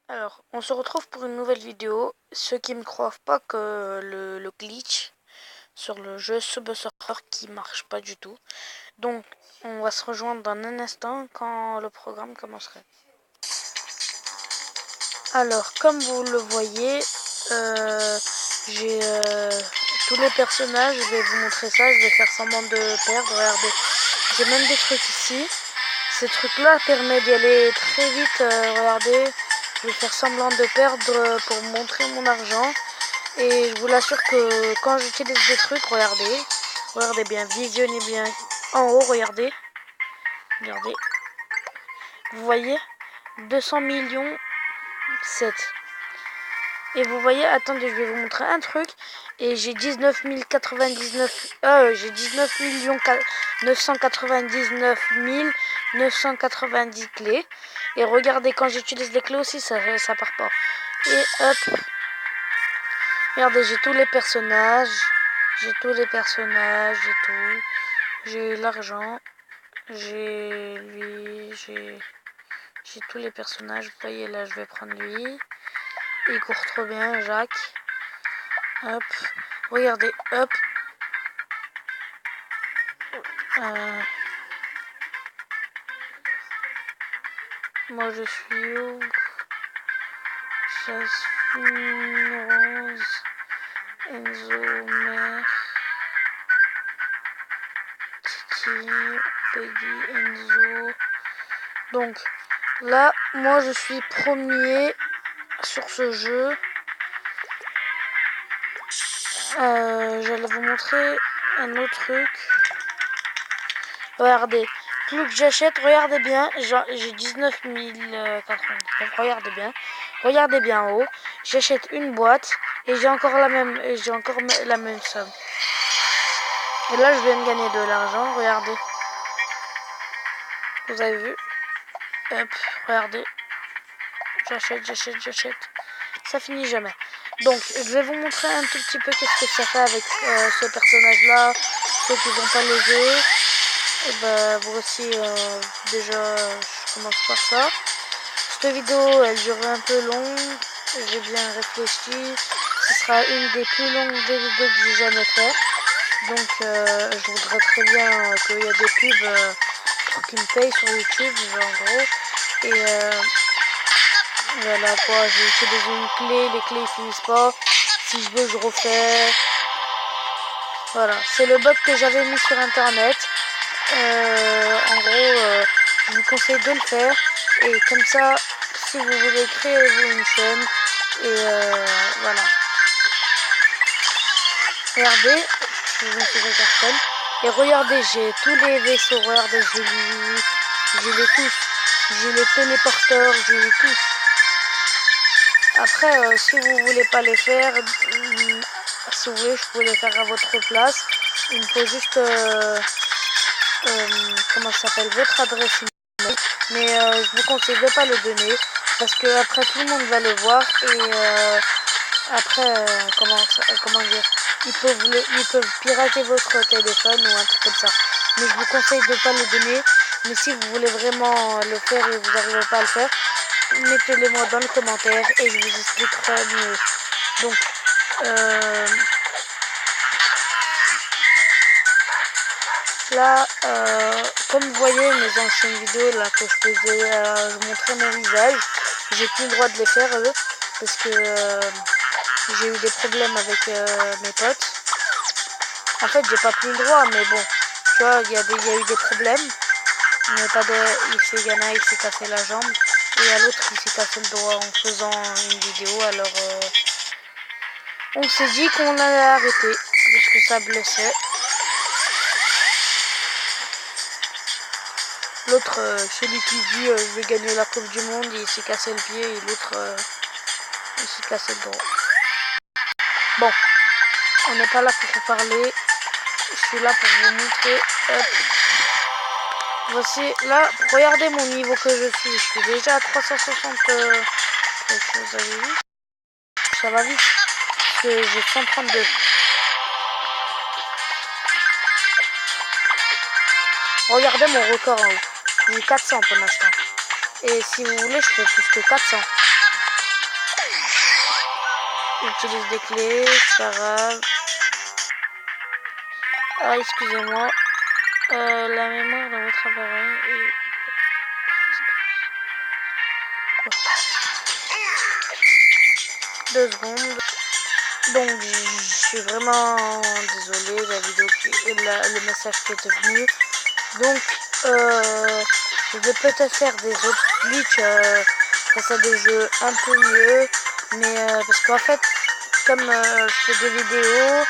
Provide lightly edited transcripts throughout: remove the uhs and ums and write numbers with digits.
Alors, on se retrouve pour une nouvelle vidéo. Ceux qui ne croient pas que le glitch sur le jeu Subway Surfer qui marche pas du tout. Donc, on va se rejoindre dans un instant quand le programme commencerait. Alors, comme vous le voyez, j'ai tous les personnages. Je vais vous montrer ça. Je vais faire semblant de perdre. Regardez, j'ai même des trucs ici. Ces trucs-là permettent d'y aller très vite. Regardez, je vais faire semblant de perdre pour montrer mon argent. Et je vous l'assure que quand j'utilise des trucs, regardez bien, visionnez bien en haut, regardez, vous voyez, 200 millions 7. Et vous voyez, attendez, je vais vous montrer un truc. Et j'ai 19 millions 999 990 clés. Et regardez, quand j'utilise les clés aussi, ça part pas. Et hop, regardez, j'ai tous les personnages. J'ai tout. J'ai l'argent. J'ai lui. J'ai tous les personnages. Vous voyez, là, je vais prendre lui. Il court trop bien, Jacques. Hop. Regardez, hop. Moi, je suis où? Jasmine, Rose, Enzo, Mère, Titi, Peggy, Enzo. Donc, là, moi, je suis premier sur ce jeu. J'allais vous montrer un autre truc. Regardez, plus que j'achète, regardez bien, j'ai 19 099, regardez bien en haut, j'achète une boîte et j'ai encore la même somme. Et là, je viens de gagner de l'argent, regardez. Vous avez vu? Hop, regardez. J'achète. Ça finit jamais. Donc, je vais vous montrer un tout petit peu qu'est-ce que ça fait avec ce personnage-là, ceux qui n'ont pas le jeu. Et bah, vous aussi, déjà, je commence par ça. Cette vidéo, elle dure un peu longue. J'ai bien réfléchi. Ce sera une des plus longues des vidéos que j'ai jamais fait. Donc, je voudrais très bien qu'il y ait des pubs pour qu'ils me payent sur YouTube, en gros. Et voilà quoi, j'ai utilisé une clé. Les clés, ils finissent pas. Si je veux, je refais. Voilà, c'est le bug que j'avais mis sur internet. En gros, je vous conseille de le faire. Et comme ça, si vous voulez créer vous une chaîne, et voilà. Regardez, je vous montrer personne. Et regardez, j'ai tous les vaisseaux. Regardez, j'ai les tous. J'ai les téléporteurs, j'ai les tous. Après, si vous voulez pas les faire, si vous voulez, je peux les faire à votre place. Il me faut juste comment ça s'appelle, votre adresse email. Mais je vous conseille de pas le donner parce que après tout le monde va le voir et après comment dire, ils peuvent pirater votre téléphone ou un truc comme ça. Mais je vous conseille de pas le donner. Mais si vous voulez vraiment le faire et vous n'arrivez pas à le faire, mettez-le moi dans le commentaire et je vous expliquerai mieux. Donc là, comme vous voyez mes anciennes vidéos là que je faisais, je montrais mon visage. J'ai plus le droit de les faire eux parce que j'ai eu des problèmes avec mes potes. En fait, j'ai pas plus le droit, mais bon, tu vois, il y a eu des problèmes. Mais pas de, il y en a, il s'est cassé la jambe et à l'autre il s'est cassé le doigt en faisant une vidéo. Alors on s'est dit qu'on allait arrêter parce que ça blessait. L'autre, celui qui dit je vais gagner la Coupe du Monde, il s'est cassé le pied et l'autre, il s'est cassé le doigt. Bon, on n'est pas là pour vous parler. Je suis là pour vous montrer. Hop. Voici, là, regardez mon niveau que je suis. Je suis déjà à 360. Vous avez vu? Ça va vite. Parce que j'ai 132. Regardez mon record en haut. J'ai 400 pour l'instant. Et si vous voulez, je peux plus que 400. J'utilise des clés, c'est pas grave. Ah, excusez-moi. La mémoire de votre appareil est... 2 secondes. Donc je suis vraiment désolée, la vidéo le message qui est venu. Donc je vais peut-être faire des autres glitches face à des jeux un peu mieux. Mais parce qu'en fait, comme je fais des vidéos,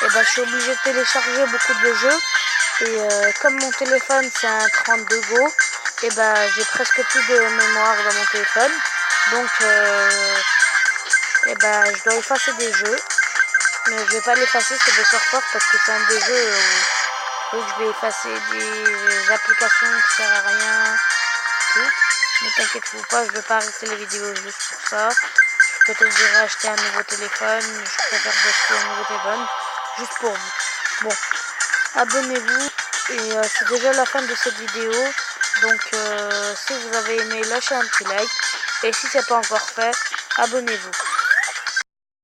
et ben, je suis obligée de télécharger beaucoup de jeux. Et comme mon téléphone c'est un 32 Go, et ben j'ai presque plus de mémoire dans mon téléphone. Donc et ben je dois effacer des jeux. Mais je vais pas l'effacer sur The Surfer parce que c'est un des jeux où je vais effacer des applications qui servent à rien. Tout. Ne t'inquiète pas, je vais pas arrêter les vidéos juste pour ça. Peut-être j'irai acheter un nouveau téléphone. Je préfère acheter un nouveau téléphone juste pour vous. Bon, abonnez-vous. Et c'est déjà la fin de cette vidéo. Donc si vous avez aimé, lâchez un petit like. Et si c'est pas encore fait, abonnez-vous.